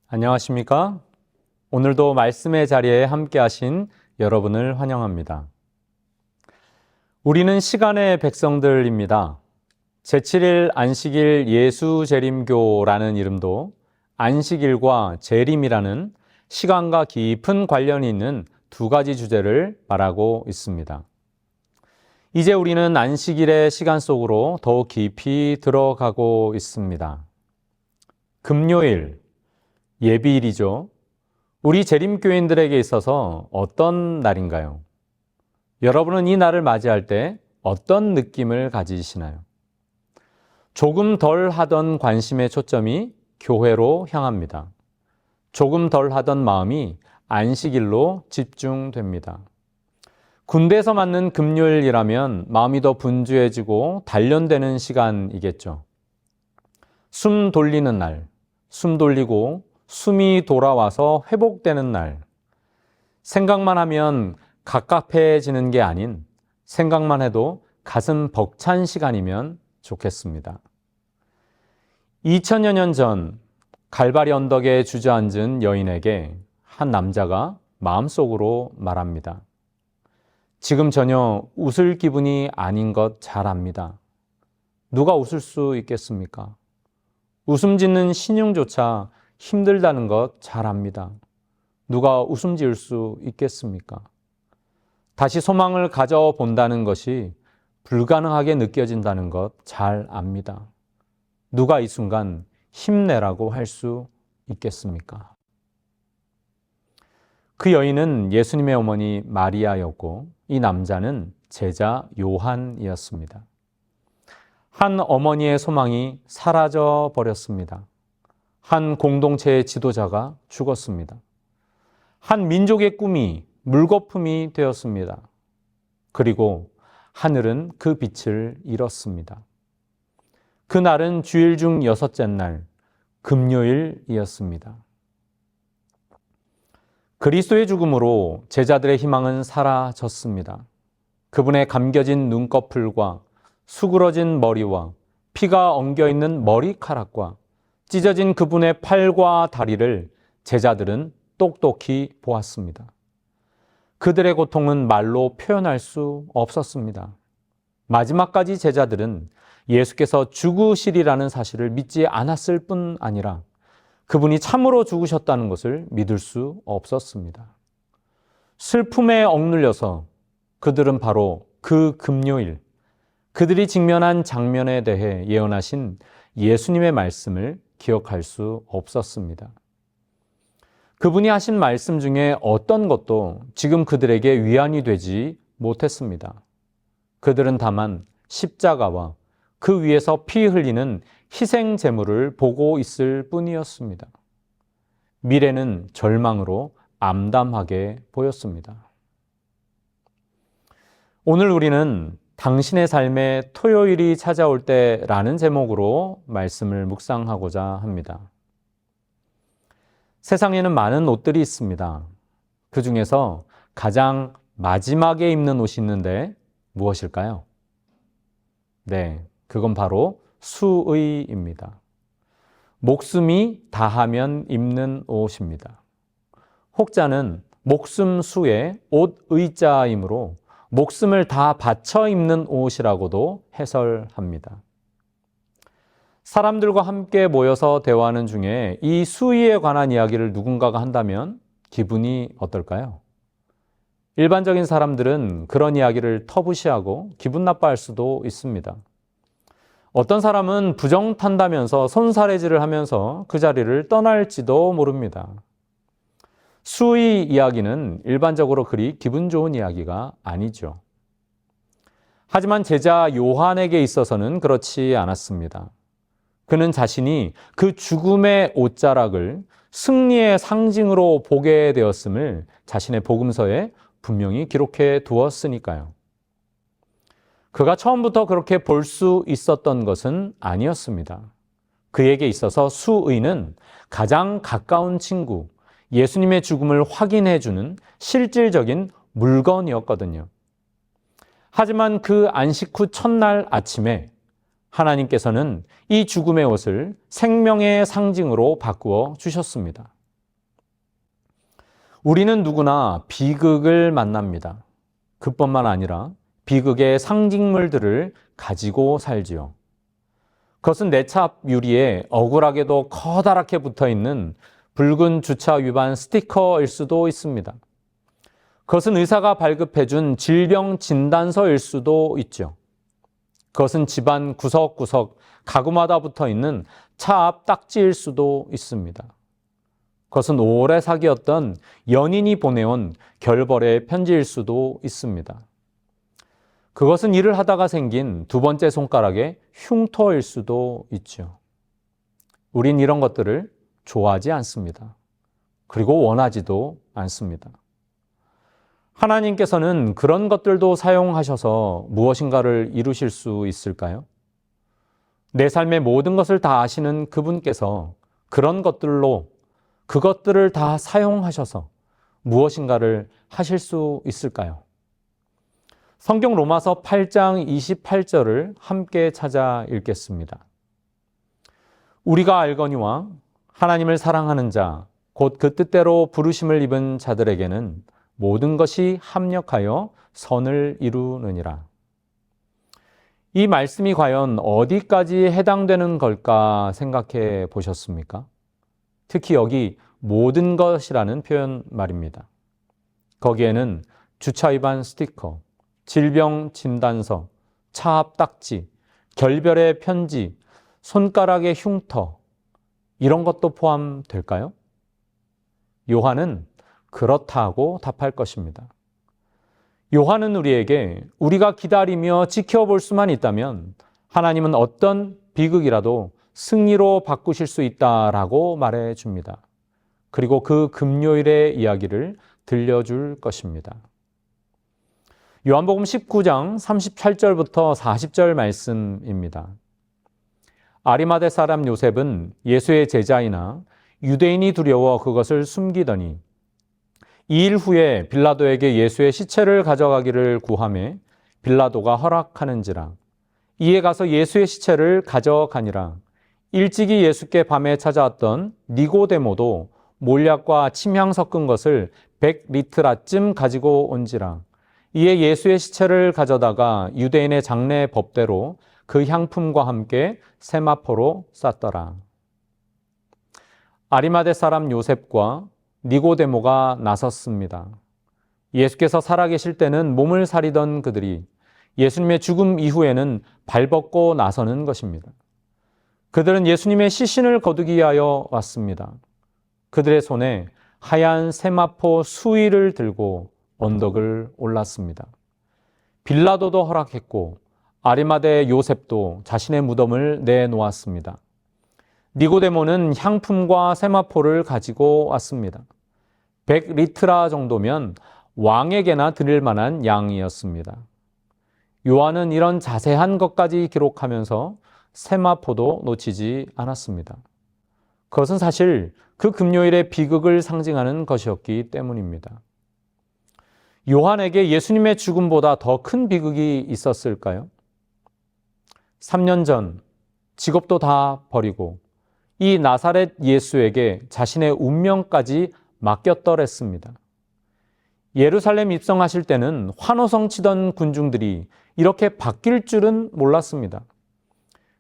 안녕하십니까? 오늘도 말씀의 자리에 함께 하신 여러분을 환영합니다. 우리는 시간의 백성들입니다. 제7일 안식일 예수재림교라는 이름도 안식일과 재림이라는 시간과 깊은 관련이 있는 두 가지 주제를 말하고 있습니다. 이제 우리는 안식일의 시간 속으로 더욱 깊이 들어가고 있습니다. 금요일, 예비일이죠. 우리 재림교인들에게 있어서 어떤 날인가요? 여러분은 이 날을 맞이할 때 어떤 느낌을 가지시나요? 조금 덜 하던 관심의 초점이 교회로 향합니다. 조금 덜 하던 마음이 안식일로 집중됩니다. 군대에서 맞는 금요일이라면 마음이 더 분주해지고 단련되는 시간이겠죠. 숨 돌리는 날, 숨 돌리고 숨이 돌아와서 회복되는 날, 생각만 하면 갑갑해지는 게 아닌 생각만 해도 가슴 벅찬 시간이면 좋겠습니다. 2000여 년 전 갈바리 언덕에 주저앉은 여인에게 한 남자가 마음속으로 말합니다. 지금 전혀 웃을 기분이 아닌 것 잘 압니다. 누가 웃을 수 있겠습니까? 웃음 짓는 신용조차 힘들다는 것 잘 압니다. 누가 웃음 지을 수 있겠습니까? 다시 소망을 가져본다는 것이 불가능하게 느껴진다는 것 잘 압니다. 누가 이 순간 힘내라고 할 수 있겠습니까? 그 여인은 예수님의 어머니 마리아였고 이 남자는 제자 요한이었습니다. 한 어머니의 소망이 사라져 버렸습니다. 한 공동체의 지도자가 죽었습니다. 한 민족의 꿈이 물거품이 되었습니다. 그리고 하늘은 그 빛을 잃었습니다. 그날은 주일 중 6째 날, 금요일이었습니다. 그리스도의 죽음으로 제자들의 희망은 사라졌습니다. 그분의 감겨진 눈꺼풀과 수그러진 머리와 피가 엉겨있는 머리카락과 찢어진 그분의 팔과 다리를 제자들은 똑똑히 보았습니다. 그들의 고통은 말로 표현할 수 없었습니다. 마지막까지 제자들은 예수께서 죽으시리라는 사실을 믿지 않았을 뿐 아니라 그분이 참으로 죽으셨다는 것을 믿을 수 없었습니다. 슬픔에 억눌려서 그들은 바로 그 금요일, 그들이 직면한 장면에 대해 예언하신 예수님의 말씀을 기억할 수 없었습니다. 그분이 하신 말씀 중에 어떤 것도 지금 그들에게 위안이 되지 못했습니다. 그들은 다만 십자가와 그 위에서 피 흘리는 희생 제물을 보고 있을 뿐이었습니다. 미래는 절망으로 암담하게 보였습니다. 오늘 우리는 당신의 삶에 토요일이 찾아올 때라는 제목으로 말씀을 묵상하고자 합니다. 세상에는 많은 옷들이 있습니다. 그 중에서 가장 마지막에 입는 옷이 있는데 무엇일까요? 네, 그건 바로 수의입니다. 목숨이 다하면 입는 옷입니다. 혹자는 목숨 수에 옷 의자이므로 목숨을 다 바쳐 입는 옷이라고도 해설합니다. 사람들과 함께 모여서 대화하는 중에 이 수의에 관한 이야기를 누군가가 한다면 기분이 어떨까요? 일반적인 사람들은 그런 이야기를 터부시하고 기분 나빠할 수도 있습니다. 어떤 사람은 부정탄다면서 손사래질을 하면서 그 자리를 떠날지도 모릅니다. 수의 이야기는 일반적으로 그리 기분 좋은 이야기가 아니죠. 하지만 제자 요한에게 있어서는 그렇지 않았습니다. 그는 자신이 그 죽음의 옷자락을 승리의 상징으로 보게 되었음을 자신의 복음서에 분명히 기록해 두었으니까요. 그가 처음부터 그렇게 볼 수 있었던 것은 아니었습니다. 그에게 있어서 수의는 가장 가까운 친구, 예수님의 죽음을 확인해 주는 실질적인 물건이었거든요. 하지만 그 안식 후 첫날 아침에 하나님께서는 이 죽음의 옷을 생명의 상징으로 바꾸어 주셨습니다. 우리는 누구나 비극을 만납니다. 그뿐만 아니라 비극의 상징물들을 가지고 살지요. 그것은 내 차 앞 유리에 억울하게도 커다랗게 붙어있는 붉은 주차 위반 스티커일 수도 있습니다. 그것은 의사가 발급해준 질병 진단서일 수도 있죠. 그것은 집안 구석구석 가구마다 붙어있는 차 앞 딱지일 수도 있습니다. 그것은 오래 사귀었던 연인이 보내온 결벌의 편지일 수도 있습니다. 그것은 일을 하다가 생긴 두 번째 손가락의 흉터일 수도 있죠. 우린 이런 것들을 좋아하지 않습니다. 그리고 원하지도 않습니다. 하나님께서는 그런 것들도 사용하셔서 무엇인가를 이루실 수 있을까요? 내 삶의 모든 것을 다 아시는 그분께서 그런 것들로 그것들을 다 사용하셔서 무엇인가를 하실 수 있을까요? 성경 로마서 8장 28절을 함께 찾아 읽겠습니다. 우리가 알거니와 하나님을 사랑하는 자, 곧 그 뜻대로 부르심을 입은 자들에게는 모든 것이 합력하여 선을 이루느니라. 이 말씀이 과연 어디까지 해당되는 걸까 생각해 보셨습니까? 특히 여기 모든 것이라는 표현 말입니다. 거기에는 주차 위반 스티커, 질병 진단서, 차 앞 딱지, 결별의 편지, 손가락의 흉터, 이런 것도 포함될까요? 요한은 그렇다고 답할 것입니다. 요한은 우리에게 우리가 기다리며 지켜볼 수만 있다면 하나님은 어떤 비극이라도 승리로 바꾸실 수 있다라고 말해 줍니다. 그리고 그 금요일의 이야기를 들려줄 것입니다. 요한복음 19장 38절부터 40절 말씀입니다. 아리마대 사람 요셉은 예수의 제자이나 유대인이 두려워 그것을 숨기더니 2일 후에 빌라도에게 예수의 시체를 가져가기를 구하매 빌라도가 허락하는지라. 이에 가서 예수의 시체를 가져가니라. 일찍이 예수께 밤에 찾아왔던 니고데모도 몰약과 침향 섞은 것을 100리트라쯤 가지고 온지라. 이에 예수의 시체를 가져다가 유대인의 장례 법대로 그 향품과 함께 세마포로 쌌더라. 아리마대 사람 요셉과 니고데모가 나섰습니다. 예수께서 살아계실 때는 몸을 사리던 그들이 예수님의 죽음 이후에는 발벗고 나서는 것입니다. 그들은 예수님의 시신을 거두기 위하여 왔습니다. 그들의 손에 하얀 세마포 수의를 들고 언덕을 올랐습니다. 빌라도도 허락했고 아리마대 요셉도 자신의 무덤을 내놓았습니다. 니고데모는 향품과 세마포를 가지고 왔습니다. 100리트라 정도면 왕에게나 드릴 만한 양이었습니다. 요한은 이런 자세한 것까지 기록하면서 세마포도 놓치지 않았습니다. 그것은 사실 그 금요일의 비극을 상징하는 것이었기 때문입니다. 요한에게 예수님의 죽음보다 더 큰 비극이 있었을까요? 3년 전 직업도 다 버리고 이 나사렛 예수에게 자신의 운명까지 맡겼더랬습니다. 예루살렘 입성하실 때는 환호성 치던 군중들이 이렇게 바뀔 줄은 몰랐습니다.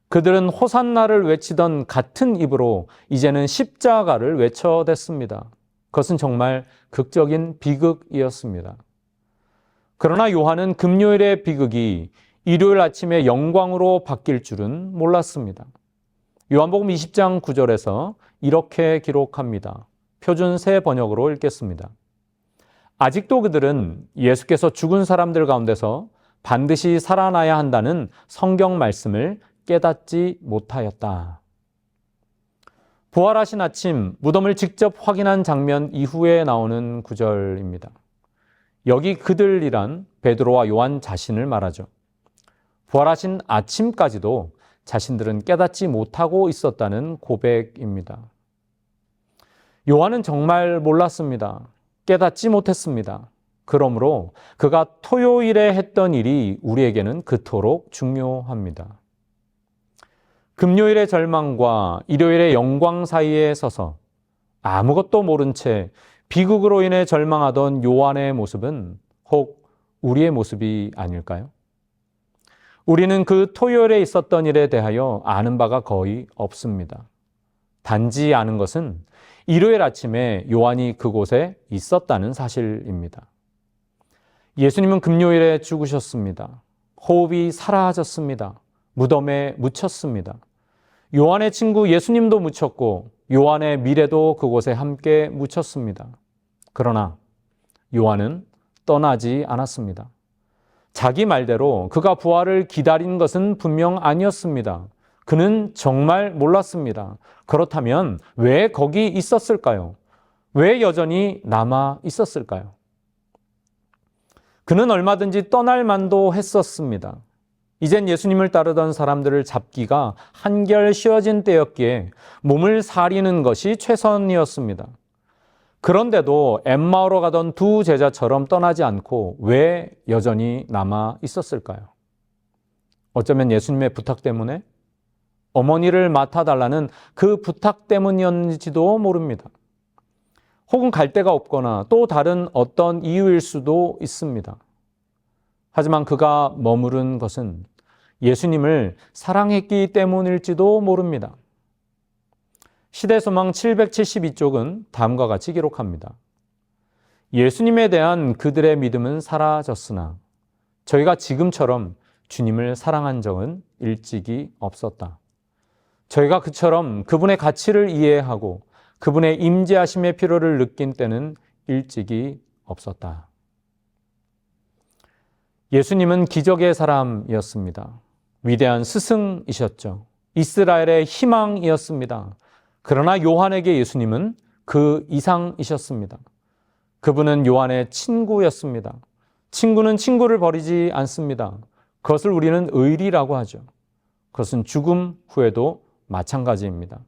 그들은 호산나를 외치던 같은 입으로 이제는 십자가를 외쳐댔습니다. 그것은 정말 극적인 비극이었습니다. 그러나 요한은 금요일의 비극이 일요일 아침에 영광으로 바뀔 줄은 몰랐습니다. 요한복음 20장 9절에서 이렇게 기록합니다. 표준 새 번역으로 읽겠습니다. 아직도 그들은 예수께서 죽은 사람들 가운데서 반드시 살아나야 한다는 성경 말씀을 깨닫지 못하였다. 부활하신 아침 무덤을 직접 확인한 장면 이후에 나오는 구절입니다. 여기 그들이란 베드로와 요한 자신을 말하죠. 부활하신 아침까지도 자신들은 깨닫지 못하고 있었다는 고백입니다. 요한은 정말 몰랐습니다. 깨닫지 못했습니다. 그러므로 그가 토요일에 했던 일이 우리에게는 그토록 중요합니다. 금요일의 절망과 일요일의 영광 사이에 서서 아무것도 모른 채 비극으로 인해 절망하던 요한의 모습은 혹 우리의 모습이 아닐까요? 우리는 그 토요일에 있었던 일에 대하여 아는 바가 거의 없습니다. 단지 아는 것은 일요일 아침에 요한이 그곳에 있었다는 사실입니다. 예수님은 금요일에 죽으셨습니다. 호흡이 사라졌습니다. 무덤에 묻혔습니다. 요한의 친구 예수님도 묻혔고 요한의 미래도 그곳에 함께 묻혔습니다. 그러나 요한은 떠나지 않았습니다. 자기 말대로 그가 부활을 기다린 것은 분명 아니었습니다. 그는 정말 몰랐습니다. 그렇다면 왜 거기 있었을까요? 왜 여전히 남아 있었을까요? 그는 얼마든지 떠날 만도 했었습니다. 이젠 예수님을 따르던 사람들을 잡기가 한결 쉬워진 때였기에 몸을 사리는 것이 최선이었습니다. 그런데도 엠마오로 가던 두 제자처럼 떠나지 않고 왜 여전히 남아 있었을까요? 어쩌면 예수님의 부탁 때문에? 어머니를 맡아달라는 그 부탁 때문이었는지도 모릅니다. 혹은 갈 데가 없거나 또 다른 어떤 이유일 수도 있습니다. 하지만 그가 머무른 것은 예수님을 사랑했기 때문일지도 모릅니다. 시대소망 772쪽은 다음과 같이 기록합니다. 예수님에 대한 그들의 믿음은 사라졌으나 저희가 지금처럼 주님을 사랑한 적은 일찍이 없었다. 저희가 그처럼 그분의 가치를 이해하고 그분의 임재하심의 필요를 느낀 때는 일찍이 없었다. 예수님은 기적의 사람이었습니다. 위대한 스승이셨죠. 이스라엘의 희망이었습니다. 그러나 요한에게 예수님은 그 이상이셨습니다. 그분은 요한의 친구였습니다. 친구는 친구를 버리지 않습니다. 그것을 우리는 의리라고 하죠. 그것은 죽음 후에도 마찬가지입니다.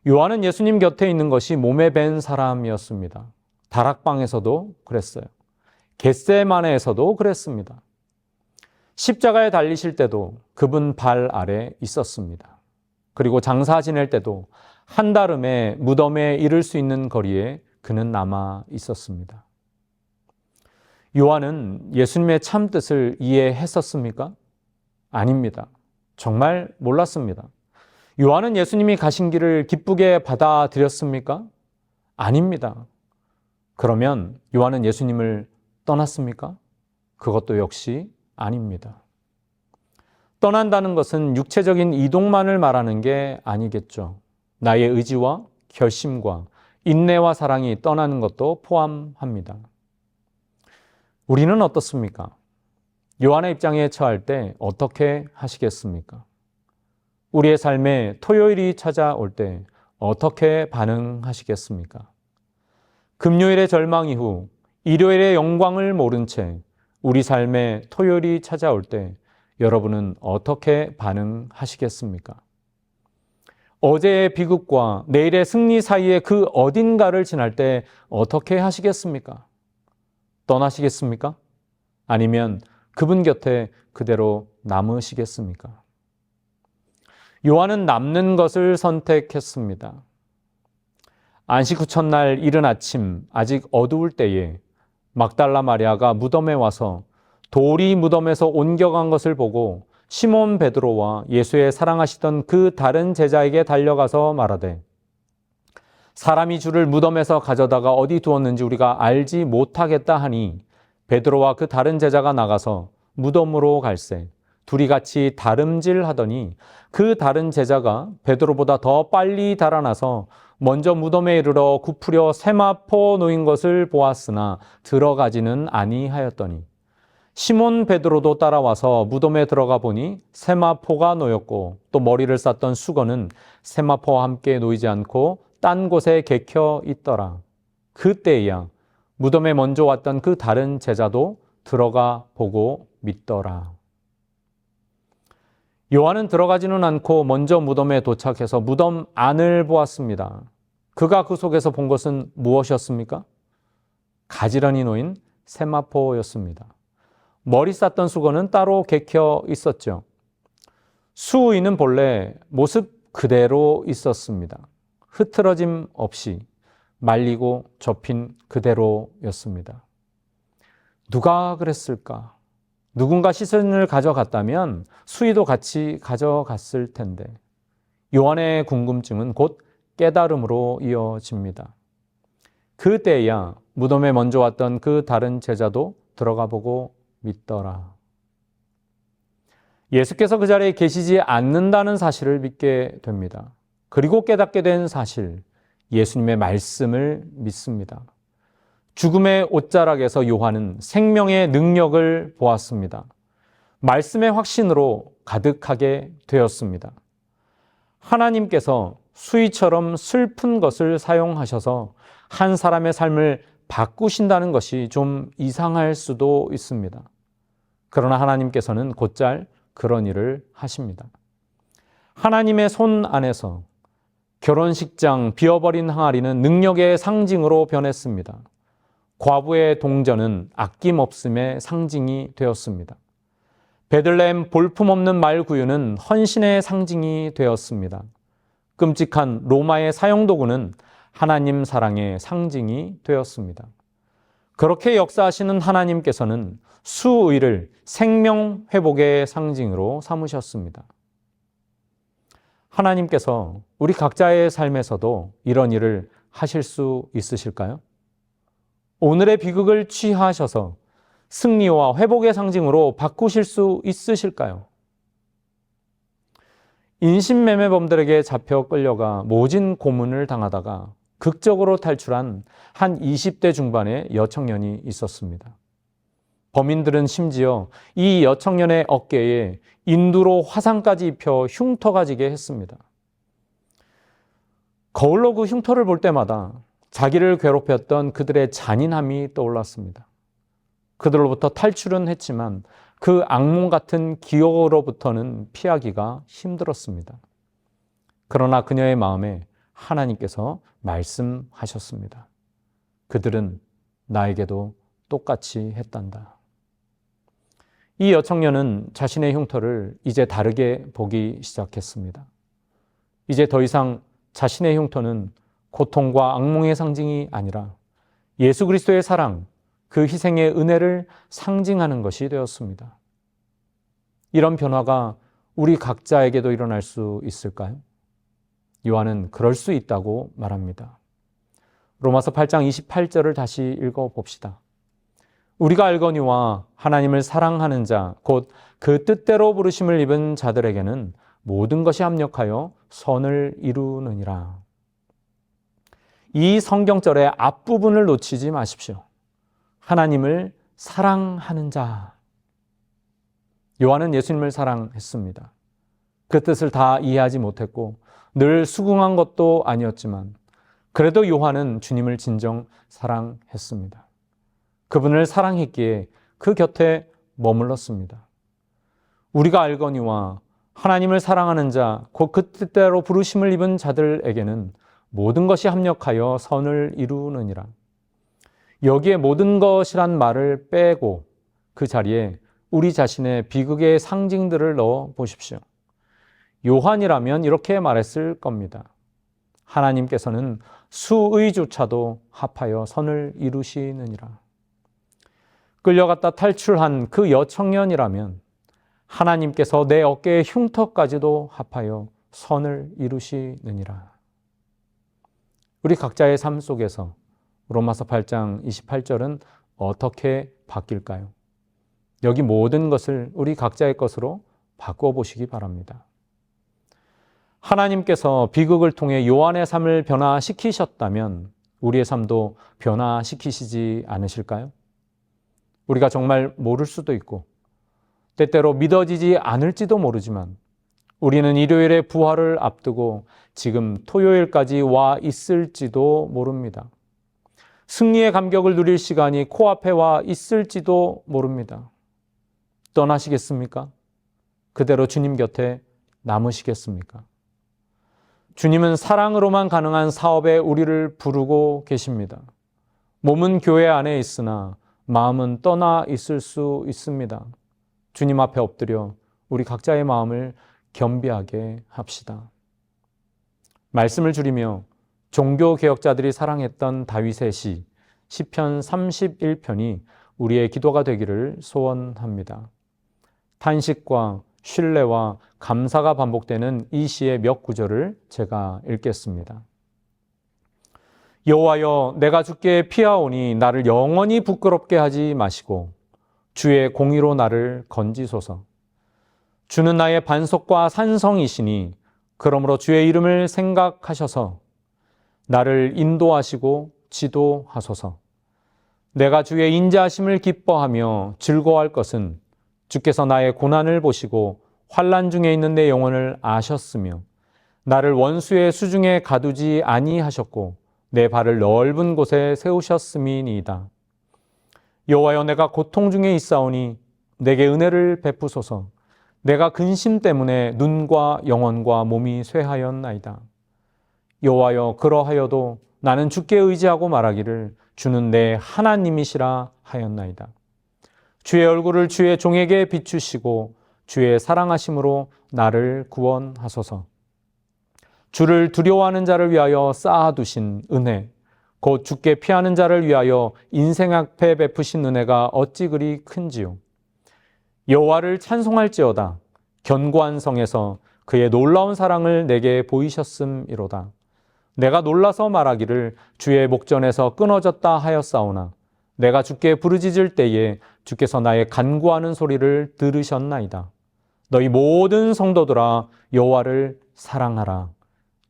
요한은 예수님 곁에 있는 것이 몸에 밴 사람이었습니다. 다락방에서도 그랬어요. 겟세마네에서도 그랬습니다. 십자가에 달리실 때도 그분 발 아래 있었습니다. 그리고 장사 지낼 때도 한달음에 무덤에 이를 수 있는 거리에 그는 남아 있었습니다. 요한은 예수님의 참 뜻을 이해했었습니까? 아닙니다. 정말 몰랐습니다. 요한은 예수님이 가신 길을 기쁘게 받아들였습니까? 아닙니다. 그러면 요한은 예수님을 떠났습니까? 그것도 역시 아닙니다. 떠난다는 것은 육체적인 이동만을 말하는 게 아니겠죠. 나의 의지와 결심과 인내와 사랑이 떠나는 것도 포함합니다. 우리는 어떻습니까? 요한의 입장에 처할 때 어떻게 하시겠습니까? 우리의 삶에 토요일이 찾아올 때 어떻게 반응하시겠습니까? 금요일의 절망 이후 일요일의 영광을 모른 채 우리 삶에 토요일이 찾아올 때 여러분은 어떻게 반응하시겠습니까? 어제의 비극과 내일의 승리 사이의 그 어딘가를 지날 때 어떻게 하시겠습니까? 떠나시겠습니까? 아니면 그분 곁에 그대로 남으시겠습니까? 요한은 남는 것을 선택했습니다. 안식 후 첫날 이른 아침 아직 어두울 때에 막달라 마리아가 무덤에 와서 돌이 무덤에서 옮겨간 것을 보고 시몬 베드로와 예수의 사랑하시던 그 다른 제자에게 달려가서 말하되 사람이 주를 무덤에서 가져다가 어디 두었는지 우리가 알지 못하겠다 하니 베드로와 그 다른 제자가 나가서 무덤으로 갈새 둘이 같이 다름질하더니 그 다른 제자가 베드로보다 더 빨리 달아나서 먼저 무덤에 이르러 굽으려 세마포 놓인 것을 보았으나 들어가지는 아니하였더니 시몬 베드로도 따라와서 무덤에 들어가 보니 세마포가 놓였고 또 머리를 쌌던 수건은 세마포와 함께 놓이지 않고 딴 곳에 개켜 있더라. 그때야 무덤에 먼저 왔던 그 다른 제자도 들어가 보고 믿더라. 요한은 들어가지는 않고 먼저 무덤에 도착해서 무덤 안을 보았습니다. 그가 그 속에서 본 것은 무엇이었습니까? 가지런히 놓인 세마포였습니다. 머리 쌌던 수건은 따로 개켜 있었죠. 수의는 본래 모습 그대로 있었습니다. 흐트러짐 없이 말리고 접힌 그대로였습니다. 누가 그랬을까? 누군가 시선을 가져갔다면 수희도 같이 가져갔을 텐데 요한의 궁금증은 곧 깨달음으로 이어집니다. 그때야 무덤에 먼저 왔던 그 다른 제자도 들어가 보고 믿더라. 예수께서 그 자리에 계시지 않는다는 사실을 믿게 됩니다. 그리고 깨닫게 된 사실, 예수님의 말씀을 믿습니다. 죽음의 옷자락에서 요한은 생명의 능력을 보았습니다. 말씀의 확신으로 가득하게 되었습니다. 하나님께서 수희처럼 슬픈 것을 사용하셔서 한 사람의 삶을 바꾸신다는 것이 좀 이상할 수도 있습니다. 그러나 하나님께서는 곧잘 그런 일을 하십니다. 하나님의 손 안에서 결혼식장 비어버린 항아리는 능력의 상징으로 변했습니다. 과부의 동전은 아낌없음의 상징이 되었습니다. 베들레헴 볼품없는 말구유는 헌신의 상징이 되었습니다. 끔찍한 로마의 사형도구는 하나님 사랑의 상징이 되었습니다. 그렇게 역사하시는 하나님께서는 수의를 생명 회복의 상징으로 삼으셨습니다. 하나님께서 우리 각자의 삶에서도 이런 일을 하실 수 있으실까요? 오늘의 비극을 취하셔서 승리와 회복의 상징으로 바꾸실 수 있으실까요? 인신매매범들에게 잡혀 끌려가 모진 고문을 당하다가 극적으로 탈출한 한 20대 중반의 여청년이 있었습니다. 범인들은 심지어 이 여청년의 어깨에 인두로 화상까지 입혀 흉터가 지게 했습니다. 거울로 그 흉터를 볼 때마다 자기를 괴롭혔던 그들의 잔인함이 떠올랐습니다. 그들로부터 탈출은 했지만 그 악몽 같은 기억으로부터는 피하기가 힘들었습니다. 그러나 그녀의 마음에 하나님께서 말씀하셨습니다. 그들은 나에게도 똑같이 했단다. 이 여청년은 자신의 흉터를 이제 다르게 보기 시작했습니다. 이제 더 이상 자신의 흉터는 고통과 악몽의 상징이 아니라 예수 그리스도의 사랑, 그 희생의 은혜를 상징하는 것이 되었습니다. 이런 변화가 우리 각자에게도 일어날 수 있을까요? 요한은 그럴 수 있다고 말합니다. 로마서 8장 28절을 다시 읽어봅시다. 우리가 알거니와 하나님을 사랑하는 자, 곧 그 뜻대로 부르심을 입은 자들에게는 모든 것이 합력하여 선을 이루느니라. 이 성경절의 앞부분을 놓치지 마십시오. 하나님을 사랑하는 자. 요한은 예수님을 사랑했습니다. 그 뜻을 다 이해하지 못했고 늘 수긍한 것도 아니었지만 그래도 요한은 주님을 진정 사랑했습니다. 그분을 사랑했기에 그 곁에 머물렀습니다. 우리가 알거니와 하나님을 사랑하는 자, 곧 그 뜻대로 부르심을 입은 자들에게는 모든 것이 합력하여 선을 이루느니라. 여기에 모든 것이란 말을 빼고 그 자리에 우리 자신의 비극의 상징들을 넣어 보십시오. 요한이라면 이렇게 말했을 겁니다. 하나님께서는 수의조차도 합하여 선을 이루시느니라. 끌려갔다 탈출한 그 여청년이라면 하나님께서 내 어깨의 흉터까지도 합하여 선을 이루시느니라. 우리 각자의 삶 속에서 로마서 8장 28절은 어떻게 바뀔까요? 여기 모든 것을 우리 각자의 것으로 바꾸어 보시기 바랍니다. 하나님께서 비극을 통해 요한의 삶을 변화시키셨다면 우리의 삶도 변화시키시지 않으실까요? 우리가 정말 모를 수도 있고 때때로 믿어지지 않을지도 모르지만 우리는 일요일의 부활을 앞두고 지금 토요일까지 와 있을지도 모릅니다. 승리의 감격을 누릴 시간이 코앞에 와 있을지도 모릅니다. 떠나시겠습니까? 그대로 주님 곁에 남으시겠습니까? 주님은 사랑으로만 가능한 사업에 우리를 부르고 계십니다. 몸은 교회 안에 있으나 마음은 떠나 있을 수 있습니다. 주님 앞에 엎드려 우리 각자의 마음을 겸비하게 합시다. 말씀을 줄이며 종교개혁자들이 사랑했던 다윗의 시편 31편이 우리의 기도가 되기를 소원합니다. 탄식과 신뢰와 감사가 반복되는 이 시의 몇 구절을 제가 읽겠습니다. 여호와여, 내가 주께 피하오니 나를 영원히 부끄럽게 하지 마시고 주의 공의로 나를 건지소서. 주는 나의 반석과 산성이시니 그러므로 주의 이름을 생각하셔서 나를 인도하시고 지도하소서. 내가 주의 인자하심을 기뻐하며 즐거워할 것은 주께서 나의 고난을 보시고 환난 중에 있는 내 영혼을 아셨으며 나를 원수의 수중에 가두지 아니하셨고 내 발을 넓은 곳에 세우셨음이니이다. 여호와여, 내가 고통 중에 있사오니 내게 은혜를 베푸소서. 내가 근심 때문에 눈과 영혼과 몸이 쇠하였나이다. 여호와여, 그러하여도 나는 주께 의지하고 말하기를 주는 내 하나님이시라 하였나이다. 주의 얼굴을 주의 종에게 비추시고 주의 사랑하심으로 나를 구원하소서. 주를 두려워하는 자를 위하여 쌓아두신 은혜, 곧 주께 피하는 자를 위하여 인생 앞에 베푸신 은혜가 어찌 그리 큰지요. 여호와를 찬송할지어다. 견고한 성에서 그의 놀라운 사랑을 내게 보이셨음이로다. 내가 놀라서 말하기를 주의 목전에서 끊어졌다 하였사오나 내가 주께 부르짖을 때에 주께서 나의 간구하는 소리를 들으셨나이다. 너희 모든 성도들아, 여호와를 사랑하라.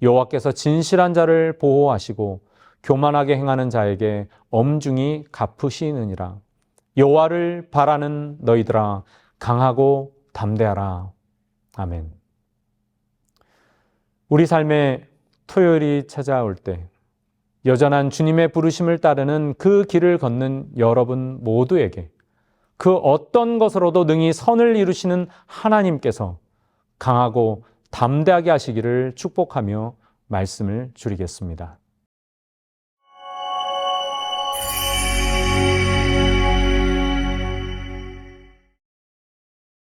여호와께서 진실한 자를 보호하시고 교만하게 행하는 자에게 엄중히 갚으시느니라. 여호와를 바라는 너희들아, 강하고 담대하라. 아멘. 우리 삶에 토요일이 찾아올 때 여전한 주님의 부르심을 따르는 그 길을 걷는 여러분 모두에게 그 어떤 것으로도 능히 선을 이루시는 하나님께서 강하고 담대하게 하시기를 축복하며 말씀을 줄이겠습니다.